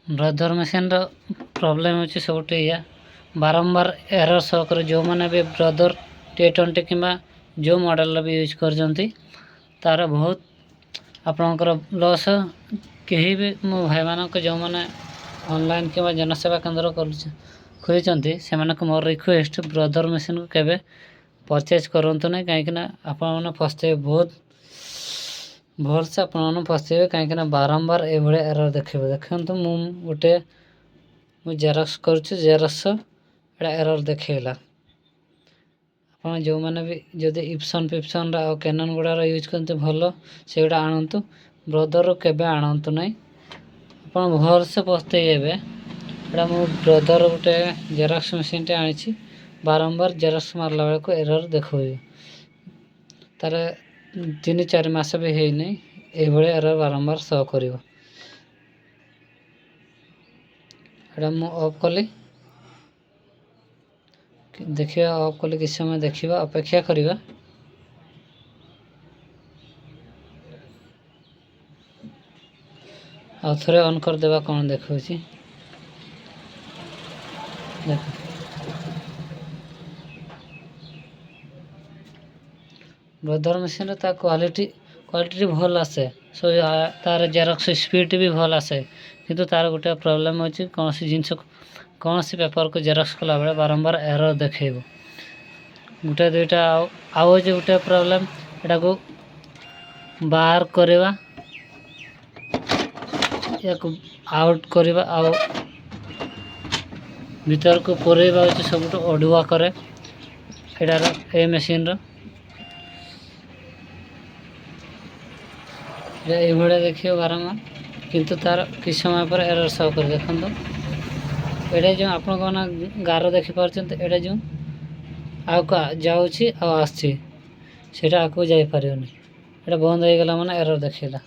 Brother machine problem होची सबटे या बारंबार एरर शो करे जो माने भी ब्रदर T20 किंबा जो मॉडल भी यूज करजंती तार बहुत आपनकर लॉस कहीं भी मो भाई मानक जो माने ऑनलाइन किंबा जनसेवा केंद्र खोलिचंती से मानक मोर रिक्वेस्ट ब्रदर मेसीन को केबे परचेज करंतु नै काहे कि ना आपन माने फसते बहुत भल से आपन माने फसते काहे कि ना बारंबार ए भले एरर देखिबे देखंतु मु गोटे मु जेरॉक्स करछु जेरॉक्स एडा एरर देखेला आपन जो माने भी जदि इप्सन रा कैनन गुडा यूज करते भलो सेगुडा आनंतु ब्रदर केबे आनंतु नै आपन भल से पसते एबे एडा मु ब्रदर गोटे जेरॉक्स मशीन टे आनिछि बारंबार जेरॉक्स मारला बेले को एरर देखोय तार 3-4 मास भी हेइ नै ए भले एरर बारंबार शो करिवो एडा मु ऑफ कली देखिए ऑफ कले किस समय देखिबा अपेक्षा करिबा आ थोड़े ऑन कर देबा कोन देखौछि देखो ब्रदर मशीन ता क्वालिटी भल आसे सो तार जेरॉक्स स्पीड भी भल आसे किंतु तार गोटे प्रॉब्लम होछि कोनसी जिंस कोनसी पेपर को जेरॉक्स कला बेले बारंबार एरर देखेबो गोटे दुईटा आउ जे गोटे प्रॉब्लम एटा को बाहर करबा एक आउट करबा आउ भीतर को पुरेबा होछि सबटो अडुआ करे एडार ए मशीन रो ए भले देखियो बारंबार किंतु तार किस समय पर एरर शो कर देखंतो एडे जो आपन कोना गारो देखि परछन एडे जो आ का जाउछि आ आछि सेटा आकु जाई परियोनी एडा बंद हो गेला माने एरर देखेला।